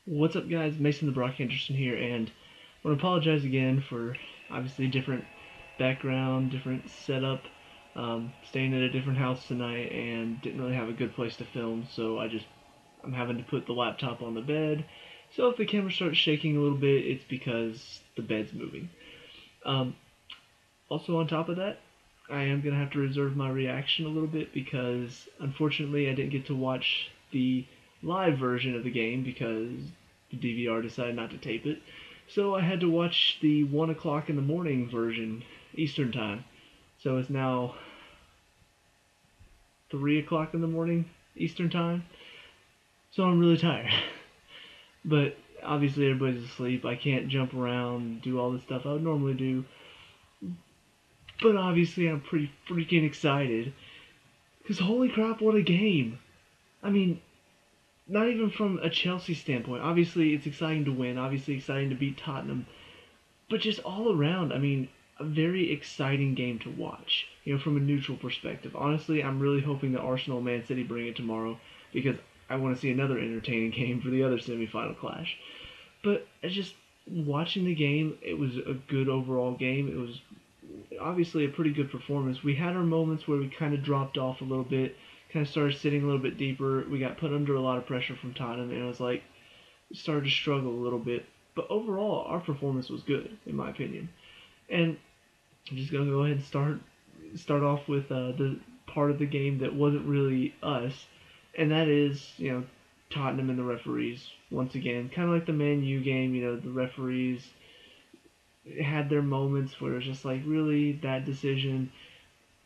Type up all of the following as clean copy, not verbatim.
What's up, guys? Mason the Brock Henderson here, and I want to apologize again for obviously different background, different setup. Staying at a different house tonight and didn't really have a good place to film, so I'm having to put the laptop on the bed. So if the camera starts shaking a little bit, it's because the bed's moving. Um, Also, on top of that, I am gonna have to reserve my reaction a little bit because unfortunately I didn't get to watch the live version of the game because the DVR decided not to tape it. So I had to watch the 1 o'clock in the morning version Eastern time. So it's now 3 o'clock in the morning Eastern time. So I'm really tired. But obviously everybody's asleep. I can't jump around, do all the stuff I would normally do. But obviously I'm pretty freaking excited. Because holy crap, what a game! I mean, not even from a Chelsea standpoint. Obviously, it's exciting to win. Obviously, exciting to beat Tottenham. But just all around, I mean, a very exciting game to watch. From a neutral perspective. Honestly, I'm really hoping that Arsenal and Man City bring it tomorrow because I want to see another entertaining game for the other semifinal clash. But just watching the game, it was a good overall game. It was obviously a pretty good performance. We had our moments where we kind of dropped off a little bit, kind of started sitting a little bit deeper. We got put under a lot of pressure from Tottenham, and it was like started to struggle a little bit. But overall, our performance was good, in my opinion. And I'm just gonna go ahead and start off with the part of the game that wasn't really us, and that is Tottenham and the referees once again, kind of like the Man U game. The referees had their moments where it was just like, really, that decision.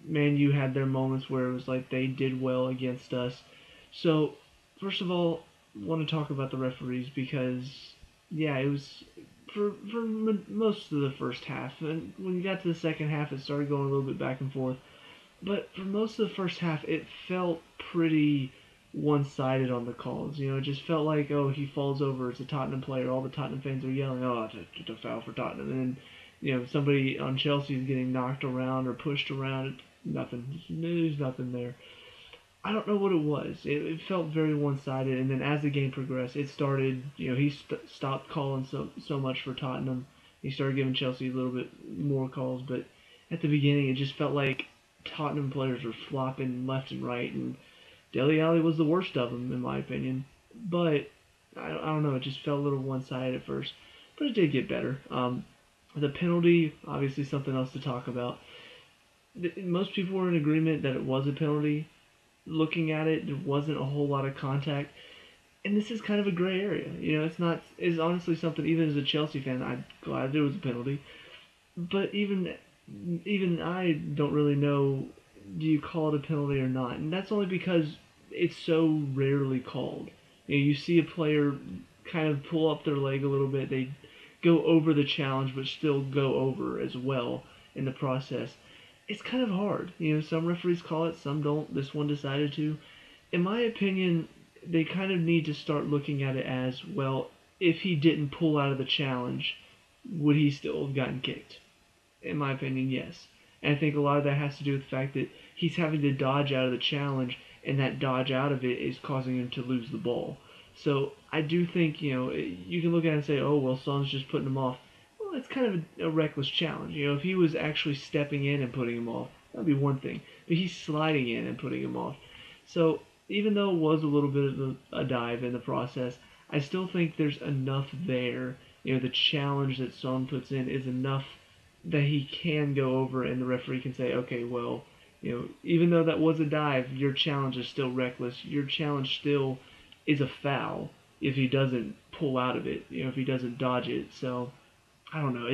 Man U had their moments where it was like they did well against us. So, first of all, I want to talk about the referees because, yeah, it was for most of the first half. And when you got to the second half, it started going a little bit back and forth. But for most of the first half, it felt pretty one-sided on the calls. It just felt like, oh, he falls over. It's a Tottenham player. All the Tottenham fans are yelling, oh, it's a foul for Tottenham. And then, somebody on Chelsea is getting knocked around or pushed around. Nothing. There's nothing there. I don't know what it was. It felt very one-sided. And then as the game progressed, it started. He stopped calling so much for Tottenham. He started giving Chelsea a little bit more calls. But at the beginning, it just felt like Tottenham players were flopping left and right, and Dele Alli was the worst of them, in my opinion. But I don't know, it just felt a little one-sided at first, but it did get better. The penalty, obviously, something else to talk about. Most people were in agreement that it was a penalty. Looking at it, there wasn't a whole lot of contact, and this is kind of a gray area. It's not. It's honestly something. Even as a Chelsea fan, I'm glad there was a penalty, but even I don't really know, do you call it a penalty or not? And that's only because it's so rarely called. You see a player kind of pull up their leg a little bit, they go over the challenge but still go over as well in the process. It's kind of hard. Some referees call it, some don't. This one decided to. In my opinion, they kind of need to start looking at it as, well, if he didn't pull out of the challenge, would he still have gotten kicked? In my opinion, yes. And I think a lot of that has to do with the fact that he's having to dodge out of the challenge, and that dodge out of it is causing him to lose the ball. So I do think, you can look at it and say, oh, well, Son's just putting him off. Well, it's kind of a reckless challenge. If he was actually stepping in and putting him off, that would be one thing. But he's sliding in and putting him off. So even though it was a little bit of a dive in the process, I still think there's enough there. The challenge that Son puts in is enough that he can go over and the referee can say, okay, well, even though that was a dive, your challenge is still reckless. Your challenge still is a foul if he doesn't pull out of it, if he doesn't dodge it. So, I don't know.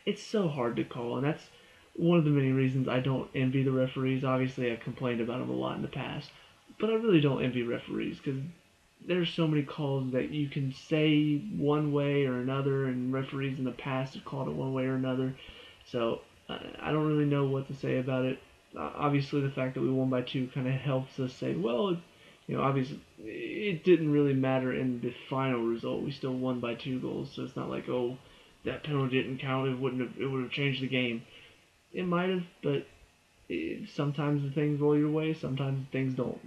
It's so hard to call, and that's one of the many reasons I don't envy the referees. Obviously, I've complained about them a lot in the past, but I really don't envy referees because there's so many calls that you can say one way or another, and referees in the past have called it one way or another. So I don't really know what to say about it. Obviously, the fact that we won by two kind of helps us say, well, obviously it didn't really matter in the final result. We still won by 2 goals, so it's not like, oh, that penalty didn't count. It would have changed the game. It might have, but sometimes the things roll your way, sometimes things don't.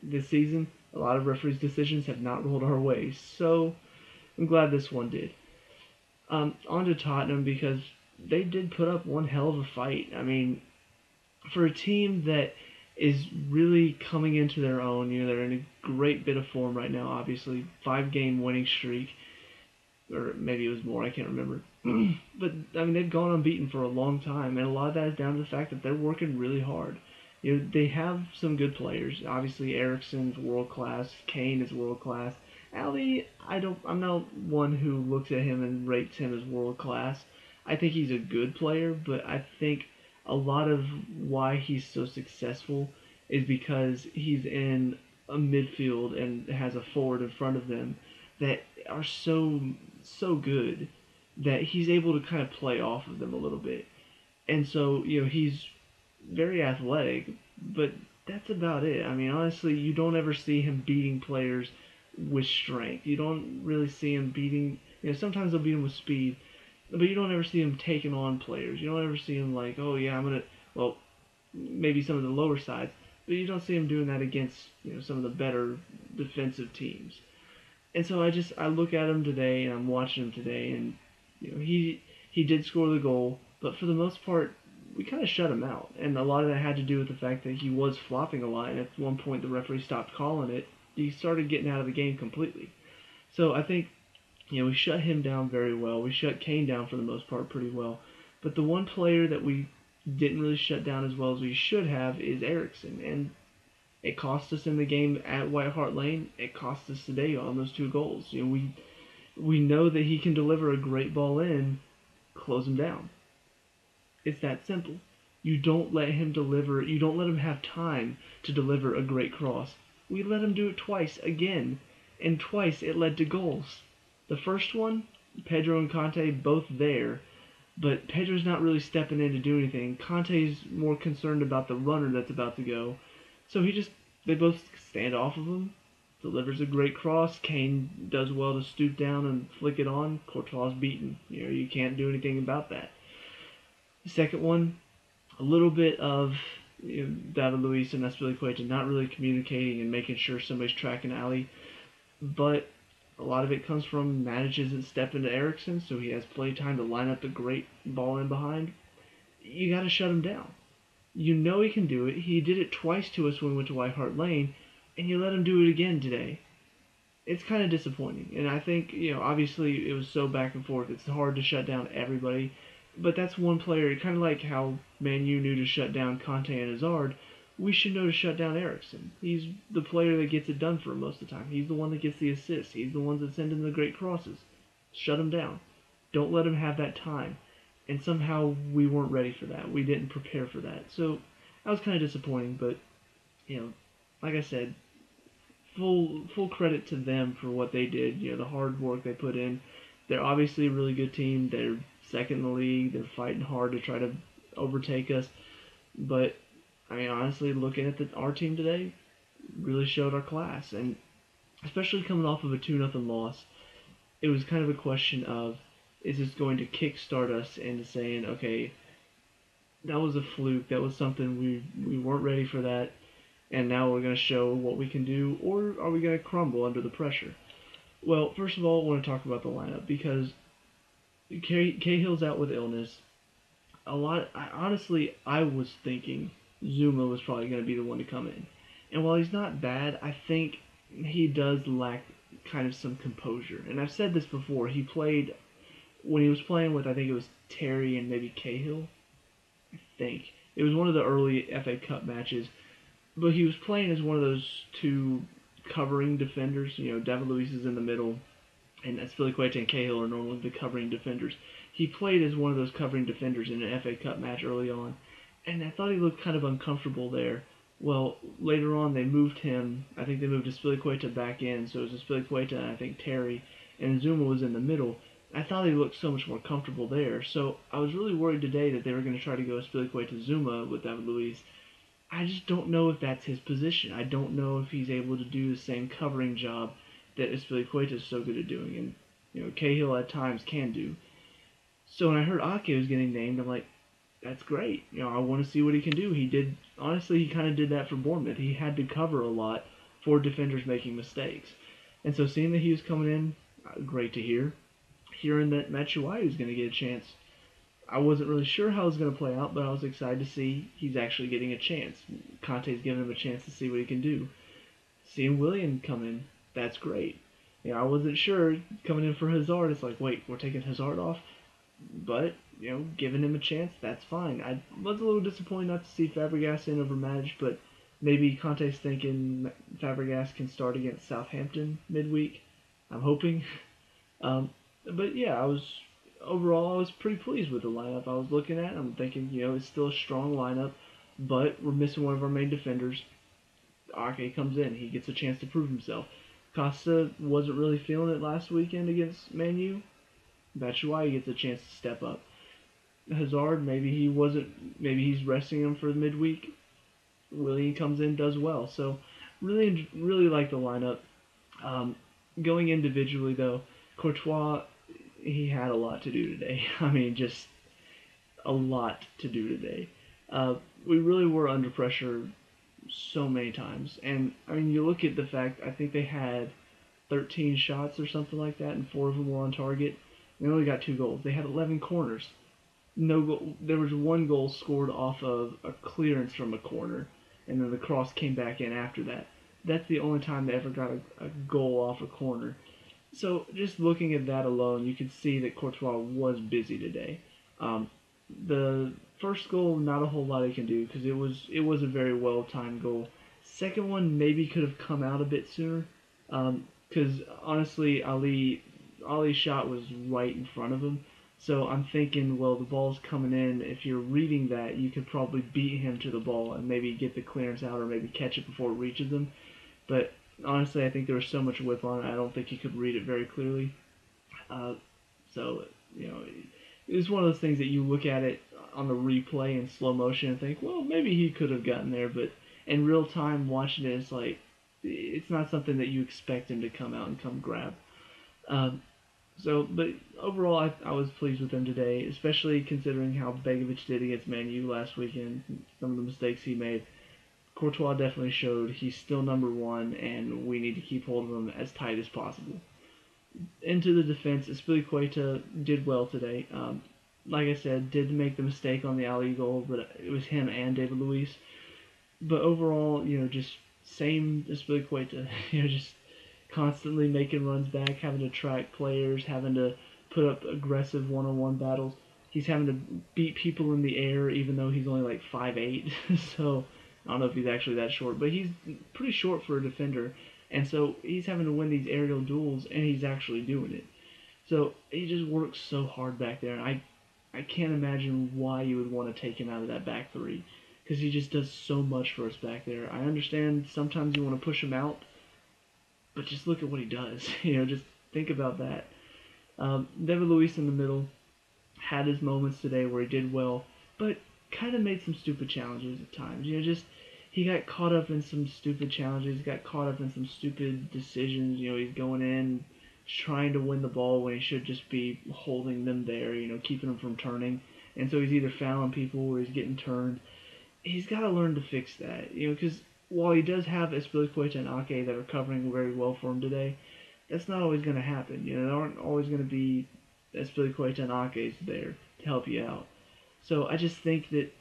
This season, a lot of referees' decisions have not rolled our way. So I'm glad this one did. On to Tottenham because they did put up one hell of a fight. I mean, for a team that is really coming into their own, they're in a great bit of form right now, obviously. 5-game winning streak, or maybe it was more, I can't remember. But, I mean, they've gone unbeaten for a long time, and a lot of that is down to the fact that they're working really hard. They have some good players. Obviously, Eriksen's world class. Kane is world class. Ali, I'm not one who looks at him and rates him as world class. I think he's a good player, but I think a lot of why he's so successful is because he's in a midfield and has a forward in front of them that are so good that he's able to kind of play off of them a little bit. And so, he's very athletic, but that's about it. I mean, honestly, you don't ever see him beating players with strength. You don't really see him beating. Sometimes they'll beat him with speed, but you don't ever see him taking on players. You don't ever see him like, oh yeah, I'm gonna. Well, maybe some of the lower sides, but you don't see him doing that against some of the better defensive teams. And so I look at him today, and I'm watching him today, and he did score the goal, but for the most part, we kind of shut him out. And a lot of that had to do with the fact that he was flopping a lot, and at one point the referee stopped calling it. He started getting out of the game completely. So I think we shut him down very well. We shut Kane down for the most part pretty well. But the one player that we didn't really shut down as well as we should have is Eriksen, and it cost us in the game at White Hart Lane. It cost us today on those 2 goals. We know that he can deliver a great ball in, close him down. It's that simple. You don't let him deliver. You don't let him have time to deliver a great cross. We let him do it twice again, and twice it led to goals. The first one, Pedro and Conte both there, but Pedro's not really stepping in to do anything. Conte's more concerned about the runner that's about to go. So they both stand off of him, delivers a great cross. Kane does well to stoop down and flick it on. Courtois beaten. You can't do anything about that. The second one, a little bit of David Luiz and Azpilicueta not really communicating and making sure somebody's tracking Ali, but a lot of it comes from Matic isn't stepping to Eriksen, so he has play time to line up the great ball in behind. You got to shut him down. You know he can do it. He did it twice to us when we went to White Hart Lane, and you let him do it again today. It's kind of disappointing, and I think obviously it was so back and forth. It's hard to shut down everybody. But that's one player, kind of like how Man U knew to shut down Conte and Hazard. We should know to shut down Eriksen. He's the player that gets it done for him most of the time. He's the one that gets the assists. He's the one that sends in the great crosses. Shut him down. Don't let him have that time. And somehow we weren't ready for that. We didn't prepare for that. So that was kind of disappointing. But like I said, full credit to them for what they did. The hard work they put in. They're obviously a really good team. They're second in the league. They're fighting hard to try to overtake us. But, I mean, honestly, looking at our team today, really showed our class. And especially coming off of a 2-0 loss, it was kind of a question of, is this going to kickstart us into saying, okay, that was a fluke. That was something we weren't ready for that. And now we're going to show what we can do. Or are we going to crumble under the pressure? Well, first of all, I want to talk about the lineup because Cahill's out with illness. Honestly, I was thinking Zuma was probably going to be the one to come in. And while he's not bad, I think he does lack kind of some composure. And I've said this before. When he was playing with, I think it was Terry and maybe Cahill. I think. It was one of the early FA Cup matches. But he was playing as one of those 2 covering defenders. David Luiz is in the middle, and Azpilicueta and Cahill are normally the covering defenders. He played as one of those covering defenders in an FA Cup match early on, and I thought he looked kind of uncomfortable there. Well, later on they moved him. I think they moved Azpilicueta back in, so it was Azpilicueta and I think Terry, and Zuma was in the middle. I thought he looked so much more comfortable there, so I was really worried today that they were going to try to go Azpilicueta-Zuma with David Luiz. I just don't know if that's his position. I don't know if he's able to do the same covering job that Azpilicueta is so good at doing, and Cahill at times can do. So when I heard Ake was getting named, I'm like, that's great. I want to see what he can do. He kind of did that for Bournemouth. He had to cover a lot for defenders making mistakes. And so seeing that he was coming in, great to hear. Hearing that Batshuayi is going to get a chance, I wasn't really sure how it was going to play out, but I was excited to see he's actually getting a chance. Conte's giving him a chance to see what he can do. Seeing Willian come in, that's great. I wasn't sure coming in for Hazard. It's like, wait, we're taking Hazard off, but giving him a chance, that's fine. I was a little disappointed not to see Fabregas in over Matic, but maybe Conte's thinking Fabregas can start against Southampton midweek. I'm hoping. But yeah, I was pretty pleased with the lineup I was looking at. I'm thinking, it's still a strong lineup, but we're missing one of our main defenders. Ake comes in, he gets a chance to prove himself. Costa wasn't really feeling it last weekend against Man U. Batshuayi gets a chance to step up. Hazard, maybe he's resting him for midweek. Willian comes in, does well. So really like the lineup. Going individually though, Courtois, he had a lot to do today. I mean, just a lot to do today. We really were under pressure so many times. And, I mean, you look at the fact, I think they had 13 shots or something like that, and 4 of them were on target. They only got 2 goals. They had 11 corners. No goal. There was 1 goal scored off of a clearance from a corner, and then the cross came back in after that. That's the only time they ever got a goal off a corner. So just looking at that alone, you could see that Courtois was busy today. The first goal, not a whole lot he can do because it was a very well timed goal. Second one maybe could have come out a bit sooner because honestly, Ali's shot was right in front of him. So I'm thinking, well, the ball's coming in. If you're reading that, you could probably beat him to the ball and maybe get the clearance out or maybe catch it before it reaches him. But honestly, I think there was so much whip on it, I don't think he could read it very clearly. So, it was one of those things that you look at it on the replay in slow motion and think, well, maybe he could have gotten there, but in real time watching it, it's like, it's not something that you expect him to come out and come grab. But overall, I was pleased with him today, especially considering how Begovic did against Man U last weekend, some of the mistakes he made. Courtois definitely showed he's still number 1, and we need to keep hold of him as tight as possible. Into the defense, Azpilicueta did well today. Like I said, did make the mistake on the alley goal, but it was him and David Luiz. But overall, just same Azpilicueta, just constantly making runs back, having to track players, having to put up aggressive one-on-one battles. He's having to beat people in the air, even though he's only like 5'8". So I don't know if he's actually that short, but he's pretty short for a defender. And so he's having to win these aerial duels, and he's actually doing it. So he just works so hard back there, and I can't imagine why you would want to take him out of that back three, because he just does so much for us back there. I understand sometimes you want to push him out, but just look at what he does. Just think about that. David Luiz in the middle had his moments today where he did well, but kind of made some stupid challenges at times. He got caught up in some stupid challenges, got caught up in some stupid decisions. He's going in trying to win the ball when he should just be holding them there, keeping them from turning. And so he's either fouling people or he's getting turned. He's got to learn to fix that, because while he does have Azpilicueta and Ake that are covering very well for him today, that's not always going to happen. There aren't always going to be Azpilicueta and Ake's there to help you out. So I just think that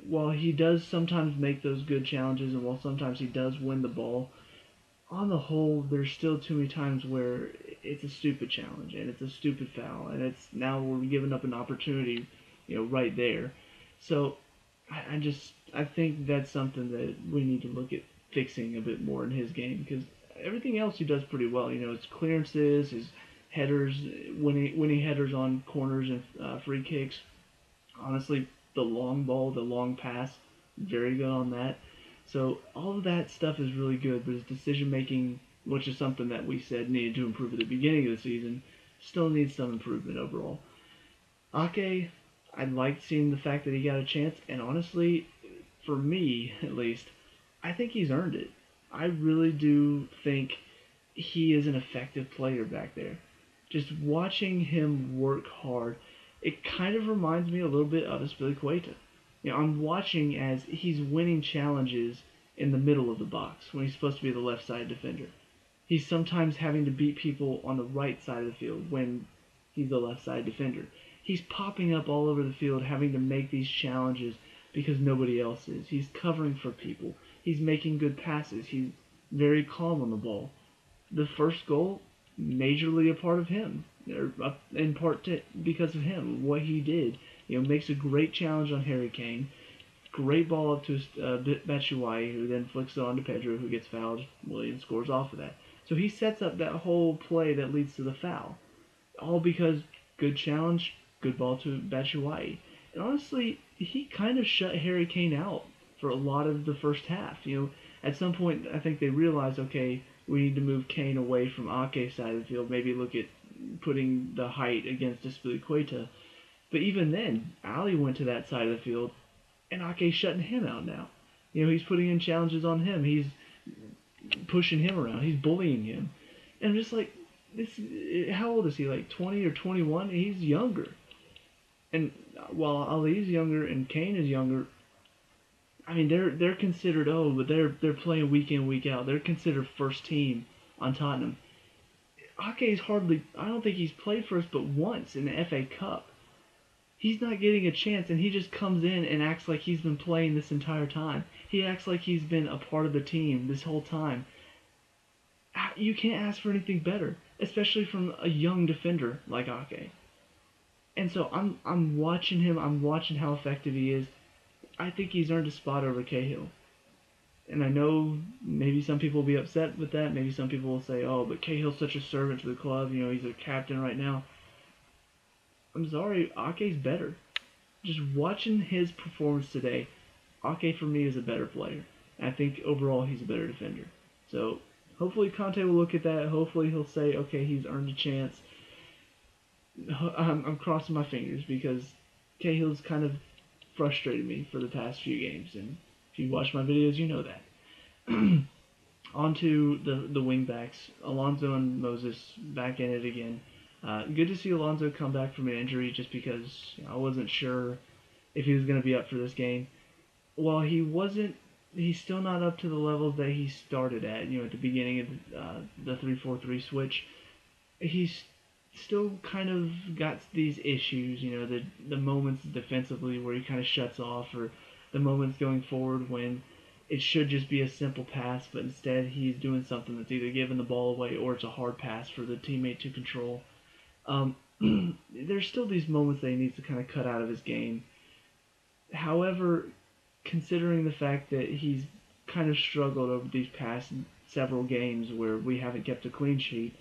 while he does sometimes make those good challenges and while sometimes he does win the ball, on the whole, there's still too many times where it's a stupid challenge and it's a stupid foul and it's now we're giving up an opportunity, right there. So I think that's something that we need to look at fixing a bit more in his game, because everything else he does pretty well. His clearances, his headers, winning headers on corners and free kicks. Honestly, the long ball, the long pass, very good on that. So all of that stuff is really good, but his decision making, which is something that we said needed to improve at the beginning of the season, still needs some improvement overall. Ake, I liked seeing the fact that he got a chance, and honestly, for me at least, I think he's earned it. I really do think he is an effective player back there. Just watching him work hard, it kind of reminds me a little bit of Azpilicueta. I'm watching as he's winning challenges in the middle of the box when he's supposed to be the left side defender. He's sometimes having to beat people on the right side of the field when he's the left side defender. He's popping up all over the field having to make these challenges because nobody else is. He's covering for people. He's making good passes. He's very calm on the ball. The first goal, majorly a part of him, or in part because of him, what he did. Makes a great challenge on Harry Kane. Great ball up to Batshuayi, who then flicks it on to Pedro, who gets fouled. Williams scores off of that. So he sets up that whole play that leads to the foul. All because good challenge, good ball to Batshuayi. And honestly, he kind of shut Harry Kane out for a lot of the first half. At some point, I think they realized, okay, we need to move Kane away from Ake's side of the field. Maybe look at putting the height against Aspilicueta. But even then, Ali went to that side of the field, and Ake's shutting him out now. He's putting in challenges on him. He's pushing him around. He's bullying him. And I'm just like, this. How old is he? Like 20 or 21? He's younger. And while Ali's younger and Kane is younger, I mean they're considered but they're playing week in week out. They're considered first team on Tottenham. Ake's hardly. I don't think he's played for us but once in the FA Cup. He's not getting a chance, and he just comes in and acts like he's been playing this entire time. He acts like he's been a part of the team this whole time. You can't ask for anything better, especially from a young defender like Ake. And so I'm watching him. I'm watching how effective he is. I think he's earned a spot over Cahill. And I know maybe some people will be upset with that. Maybe some people will say, oh, but Cahill's such a servant to the club. He's a captain right now. I'm sorry, Ake's better. Just watching his performance today, Ake for me is a better player. I think overall he's a better defender. So hopefully Conte will look at that. Hopefully he'll say, okay, he's earned a chance. I'm crossing my fingers because Cahill's kind of frustrated me for the past few games. And if you watch my videos, you know that. On to the wingbacks. Alonso and Moses back in it again. Good to see Alonso come back from an injury just because I wasn't sure if he was going to be up for this game. While he's still not up to the levels that he started at, at the beginning of the 3-4-3 switch. He's still kind of got these issues, the moments defensively where he kind of shuts off, or the moments going forward when it should just be a simple pass, but instead he's doing something that's either giving the ball away or it's a hard pass for the teammate to control. There's still these moments that he needs to kind of cut out of his game. However, considering the fact that he's kind of struggled over these past several games where we haven't kept a clean sheet,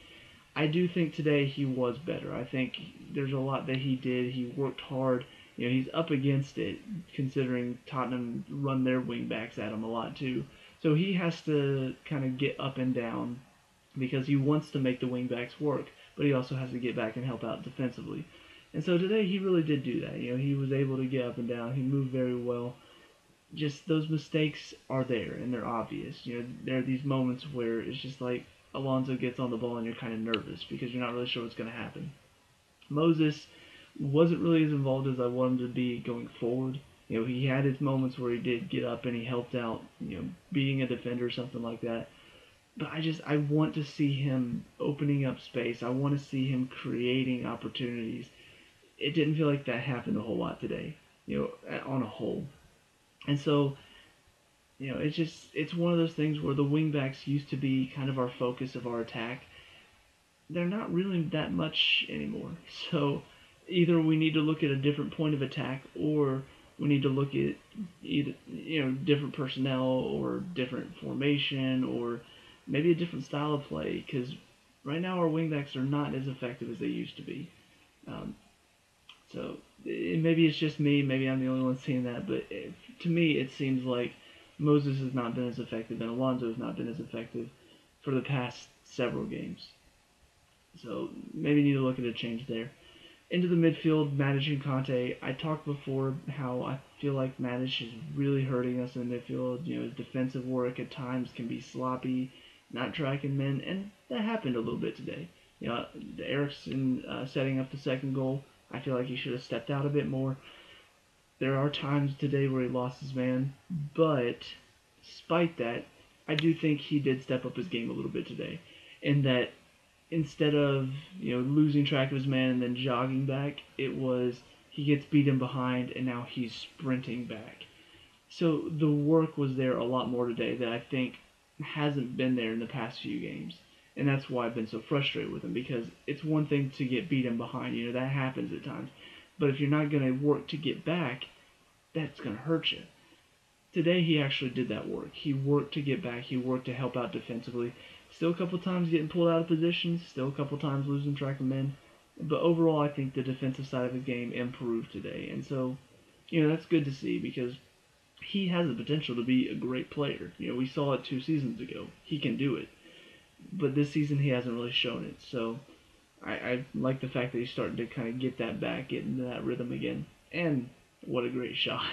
I do think today he was better. I think there's a lot that he did. He worked hard. He's up against it, considering Tottenham run their wingbacks at him a lot too. So he has to kind of get up and down because he wants to make the wingbacks work, but he also has to get back and help out defensively. And so today he really did do that. He was able to get up and down. He moved very well. Just those mistakes are there, and they're obvious. There are these moments where it's just like Alonso gets on the ball and you're kind of nervous because you're not really sure what's going to happen. Moses wasn't really as involved as I wanted him to be going forward. He had his moments where he did get up and he helped out, beating a defender or something like that. But I want to see him opening up space. I want to see him creating opportunities. It didn't feel like that happened a whole lot today, on a whole. And so, it's one of those things where the wingbacks used to be kind of our focus of our attack. They're not really that much anymore. So either we need to look at a different point of attack, or we need to look at either different personnel or different formation, or maybe a different style of play, because right now our wingbacks are not as effective as they used to be. So maybe it's just me, maybe I'm the only one seeing that, but to me it seems like Moses has not been as effective and Alonso has not been as effective for the past several games. So maybe need to look at a change there. Into the midfield, Matic and Conte. I talked before how I feel like Matic is really hurting us in the midfield. His defensive work at times can be sloppy, not tracking men, and that happened a little bit today. Eriksen setting up the second goal, I feel like he should have stepped out a bit more. There are times today where he lost his man, but despite that, I do think he did step up his game a little bit today. in that instead of losing track of his man and then jogging back, it was he gets beaten behind and now he's sprinting back. So the work was there a lot more today that I think hasn't been there in the past few games. And that's why I've been so frustrated with him, because it's one thing to get beaten behind, that happens at times. But if you're not going to work to get back, that's going to hurt you. Today he actually did that work. He worked to get back. He worked to help out defensively. Still a couple times getting pulled out of positions. Still a couple times losing track of men. But overall, I think the defensive side of his game improved today. And so, that's good to see because he has the potential to be a great player. We saw it 2 seasons ago. He can do it. But this season he hasn't really shown it. So I like the fact that he's starting to kind of get that back, get into that rhythm again. And what a great shot.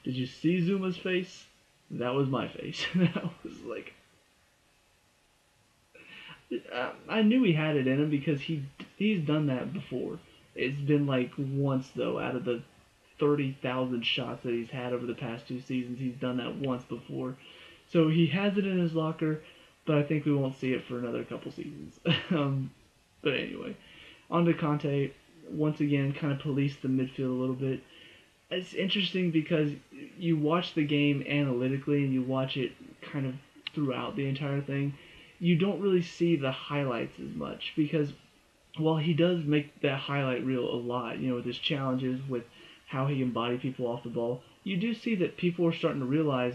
Did you see Zuma's face? That was my face. That was like... I knew he had it in him because he's done that before. It's been like once, though, out of the 30,000 shots that he's had over the past 2 seasons, he's done that once before. So he has it in his locker, but I think we won't see it for another couple seasons. But anyway, on to Conte. Once again, kind of policed the midfield a little bit. It's interesting because you watch the game analytically and you watch it kind of throughout the entire thing. You don't really see the highlights as much because while he does make that highlight reel a lot, with his challenges, with how he can body people off the ball, you do see that people are starting to realize,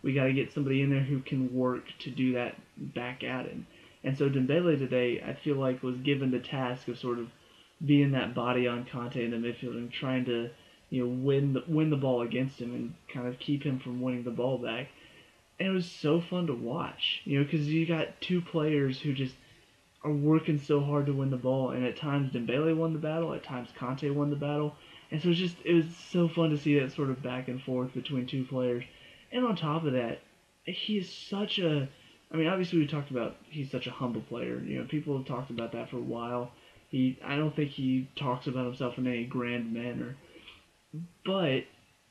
we got to get somebody in there who can work to do that back at him. And so Dembele today, I feel like, was given the task of sort of being that body on Conte in the midfield and trying to, win the ball against him and kind of keep him from winning the ball back. And it was so fun to watch, because you got two players who just are working so hard to win the ball, and at times Dembele won the battle, at times Conte won the battle, and so it was so fun to see that sort of back and forth between two players. And on top of that, he is such a, obviously we talked about he's such a humble player, people have talked about that for a while. I don't think he talks about himself in any grand manner, but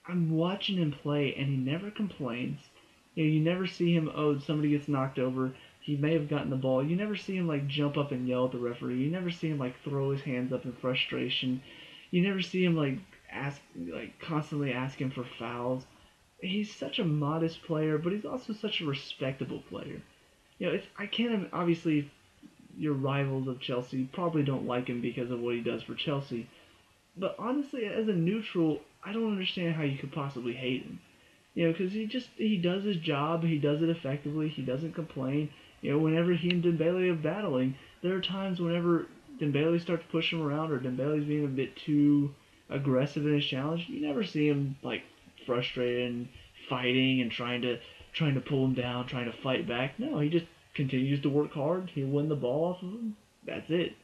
I'm watching him play and he never complains. You never see him, somebody gets knocked over, he may have gotten the ball. You never see him jump up and yell at the referee. You never see him throw his hands up in frustration. You never see him constantly asking for fouls. He's such a modest player, but he's also such a respectable player. I can't, obviously your rivals of Chelsea probably don't like him because of what he does for Chelsea. But honestly, as a neutral, I don't understand how you could possibly hate him. Because he does his job, he does it effectively, he doesn't complain. Whenever he and Dembele are battling, there are times whenever Dembele starts pushing him around or Dembele's being a bit too aggressive in his challenge, you never see him frustrated and fighting and trying to pull him down, trying to fight back. No, he just continues to work hard. He'll win the ball off of him. That's it.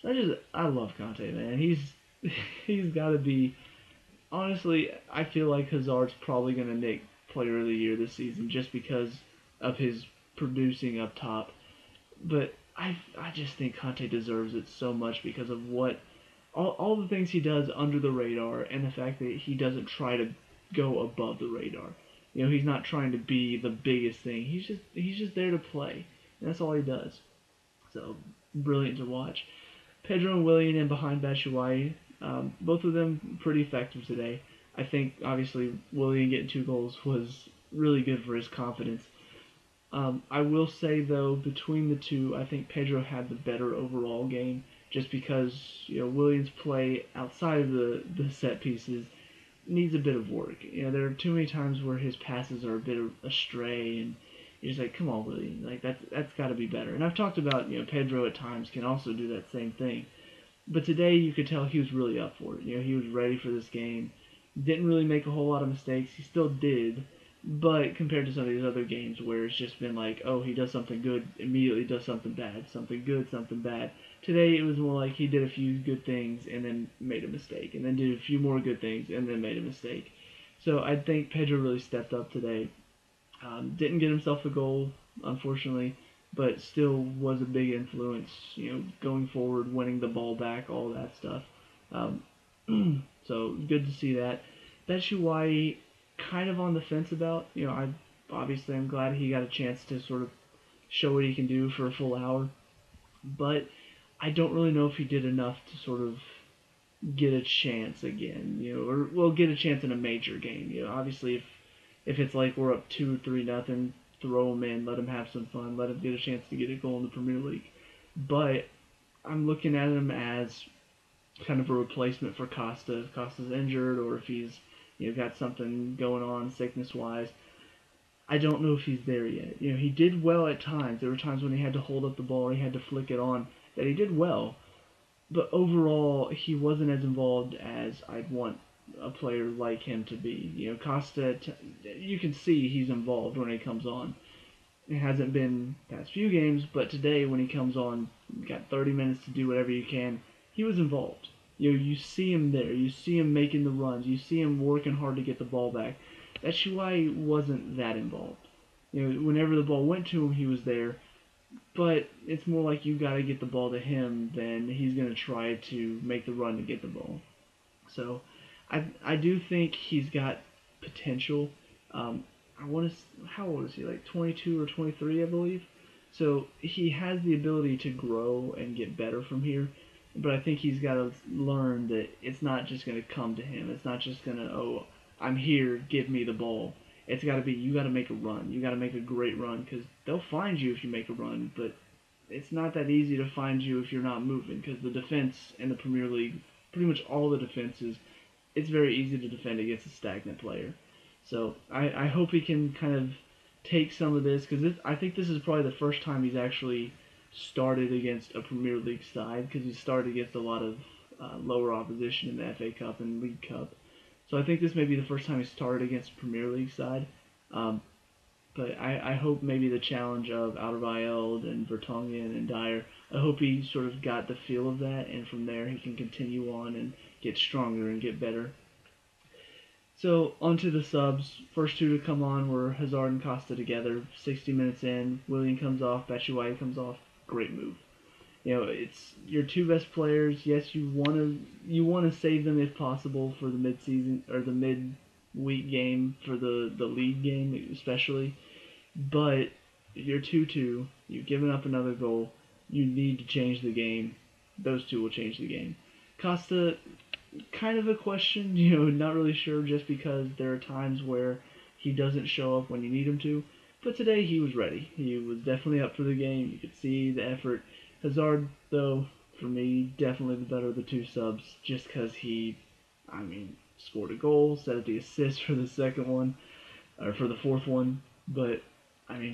So I love Conte, man. He's got to be. Honestly, I feel like Hazard's probably going to nick Player of the Year this season just because of his producing up top. But I just think Conte deserves it so much because of what all the things he does under the radar and the fact that he doesn't try to go above the radar. He's not trying to be the biggest thing. He's just there to play, and that's all he does. So brilliant to watch. Pedro and Willian in behind Batshuayi. Both of them pretty effective today. I think, obviously, Willian getting 2 goals was really good for his confidence. I will say, though, between the two, I think Pedro had the better overall game just because, Willian's play outside of the set pieces needs a bit of work. There are too many times where his passes are a bit astray, and you're just like, come on, Willian, that's got to be better. And I've talked about, Pedro at times can also do that same thing. But today you could tell he was really up for it. He was ready for this game. Didn't really make a whole lot of mistakes. He still did. But compared to some of these other games where it's just been he does something good, immediately does something bad. Something good, something bad. Today it was more like he did a few good things and then made a mistake. And then did a few more good things and then made a mistake. So I think Pedro really stepped up today. Didn't get himself a goal, unfortunately, but still was a big influence, going forward, winning the ball back, all that stuff. So good to see that. Batshuayi kind of on the fence about, I'm glad he got a chance to sort of show what he can do for a full hour. But I don't really know if he did enough to sort of get a chance again, or well, get a chance in a major game. Obviously if it's like we're up 2 or 3 nothing, throw him in, let him have some fun, let him get a chance to get a goal in the Premier League. But I'm looking at him as kind of a replacement for Costa. If Costa's injured or if he's got something going on sickness wise, I don't know if he's there yet. He did well at times. There were times when he had to hold up the ball, or he had to flick it on, that he did well. But overall, he wasn't as involved as I'd want a player like him to be. Costa, you can see he's involved when he comes on. It hasn't been past few games, but today when he comes on, got 30 minutes to do whatever you can, he was involved. You see him there. You see him making the runs. You see him working hard to get the ball back. Batshuayi wasn't that involved. Whenever the ball went to him, he was there. But it's more like you got to get the ball to him than he's going to try to make the run to get the ball. So I do think he's got potential. How old is he? Like 22 or 23, I believe. So he has the ability to grow and get better from here. But I think he's got to learn that it's not just going to come to him. It's not just going to, oh, I'm here, give me the ball. It's got to be, you got to make a run. You got to make a great run because they'll find you if you make a run. But it's not that easy to find you if you're not moving because the defense in the Premier League, pretty much all the defenses, it's very easy to defend against a stagnant player. So I hope he can kind of take some of this because I think this is probably the first time he's actually started against a Premier League side because he started against a lot of lower opposition in the FA Cup and League Cup. So I think this may be the first time he started against a Premier League side. But I hope maybe the challenge of Alderweireld and Vertonghen and Dyer, I hope he sort of got the feel of that, and from there he can continue on and get stronger and get better. So onto the subs. First two to come on were Hazard and Costa together. 60 minutes in, Willian comes off, Batshuayi comes off. Great move. It's your two best players. Yes, you want to save them if possible for the mid-season or the mid-week game for the league game especially. But you're 2-2. You've given up another goal. You need to change the game. Those two will change the game. Costa, kind of a question. Not really sure just because there are times where he doesn't show up when you need him to. But today he was ready. He was definitely up for the game. You could see the effort. Hazard, though, for me, definitely the better of the two subs, just because he, scored a goal, set up the assist for the second one, or for the fourth one, but,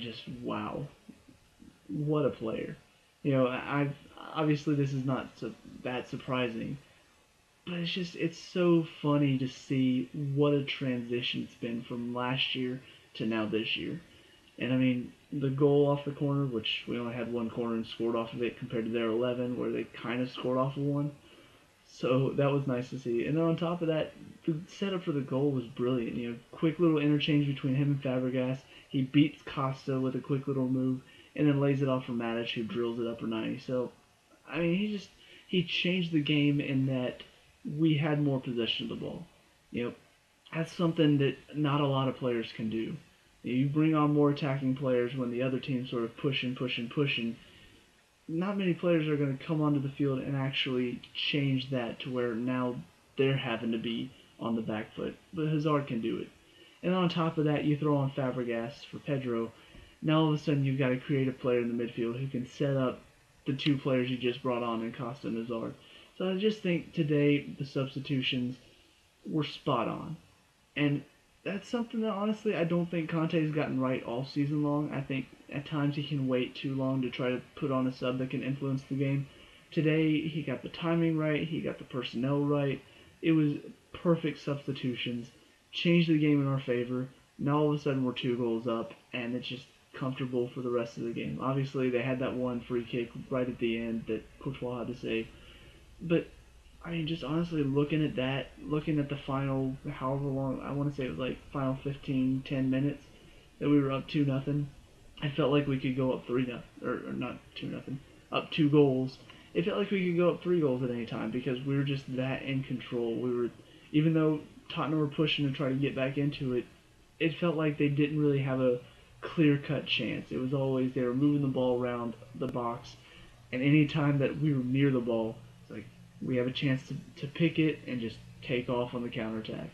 just wow. What a player. Obviously this is not that surprising, but it's so funny to see what a transition it's been from last year to now this year. And the goal off the corner, which we only had one corner and scored off of it compared to their 11, where they kind of scored off of one. So that was nice to see. And then on top of that, the setup for the goal was brilliant. Quick little interchange between him and Fabregas. He beats Costa with a quick little move, and then lays it off for Matic, who drills it upper 90. So, he changed the game in that we had more possession of the ball. That's something that not a lot of players can do. You bring on more attacking players when the other team's sort of pushing. Not many players are going to come onto the field and actually change that to where now they're having to be on the back foot. But Hazard can do it. And on top of that, you throw on Fabregas for Pedro. Now all of a sudden you've got a creative player in the midfield who can set up the two players you just brought on in Costa and Hazard. So I just think today the substitutions were spot on. And that's something that honestly I don't think Conte's gotten right all season long. I think at times he can wait too long to try to put on a sub that can influence the game. Today he got the timing right, he got the personnel right. It was perfect substitutions, changed the game in our favor. Now all of a sudden we're 2 goals up and it's just comfortable for the rest of the game. Obviously they had that one free kick right at the end that Courtois had to save. But just honestly looking at that, looking at the final, however long, I want to say it was like final 15, 10 minutes that we were up 2-0. I felt like we could go up 3-0, or not 2-0, up 2 goals. It felt like we could go up 3 goals at any time because we were just that in control. Even though Tottenham were pushing to try to get back into it, it felt like they didn't really have a clear-cut chance. It was always they were moving the ball around the box, and any time that we were near the ball, it's like we have a chance to pick it and just take off on the counterattack.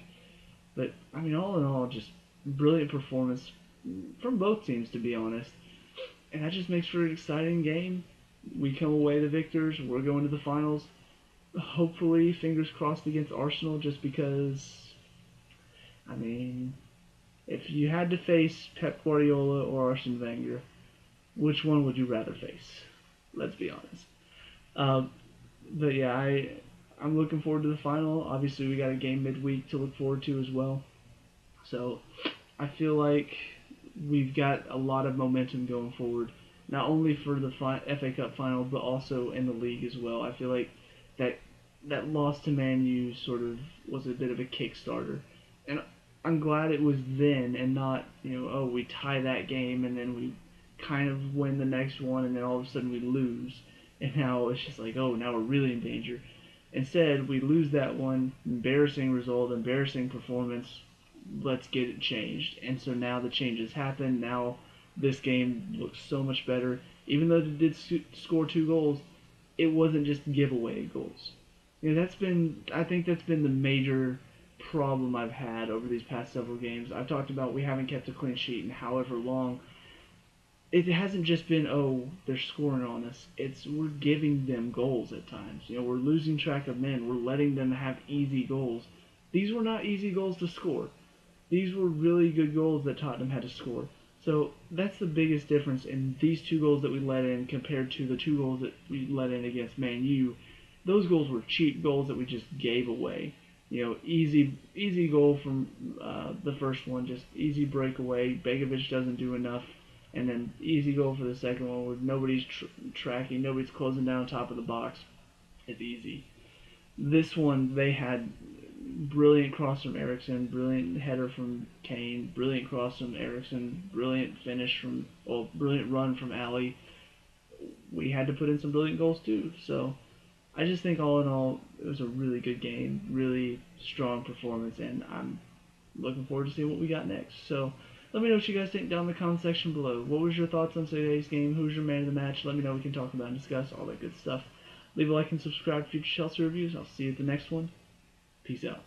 But I mean, all in all, just brilliant performance from both teams, to be honest. And that just makes for an exciting game. We come away the victors. We're going to the finals. Hopefully, fingers crossed against Arsenal, just because, I mean, if you had to face Pep Guardiola or Arsene Wenger, which one would you rather face? Let's be honest. Um, but yeah, I'm looking forward to the final. Obviously, we got a game midweek to look forward to as well. So I feel like we've got a lot of momentum going forward, not only for the FA Cup final, but also in the league as well. I feel like that that loss to Man U sort of was a bit of a Kickstarter, and I'm glad it was then and not, oh, we tie that game and then we kind of win the next one and then all of a sudden we lose, and now it's just like, oh, now we're really in danger. Instead, we lose that one, embarrassing result, embarrassing performance. Let's get it changed. And so now the changes happen. Now this game looks so much better. Even though it did score 2 goals, it wasn't just giveaway goals. I think that's been the major problem I've had over these past several games. I've talked about we haven't kept a clean sheet in however long. It hasn't just been, oh, they're scoring on us. It's we're giving them goals at times. We're losing track of men. We're letting them have easy goals. These were not easy goals to score. These were really good goals that Tottenham had to score. So that's the biggest difference in these 2 goals that we let in compared to the 2 goals that we let in against Man U. Those goals were cheap goals that we just gave away. Easy goal from the first one, just easy breakaway. Begovic doesn't do enough. And then easy goal for the second one where nobody's tracking, nobody's closing down top of the box. It's easy. This one, they had brilliant cross from Eriksen, brilliant header from Kane, brilliant cross from Eriksen, brilliant brilliant run from Ali. We had to put in some brilliant goals too. So I just think all in all, it was a really good game, really strong performance, and I'm looking forward to seeing what we got next. So let me know what you guys think down in the comment section below. What was your thoughts on today's game? Who's your man of the match? Let me know. We can talk about and discuss all that good stuff. Leave a like and subscribe for future Chelsea reviews. I'll see you at the next one. Peace out.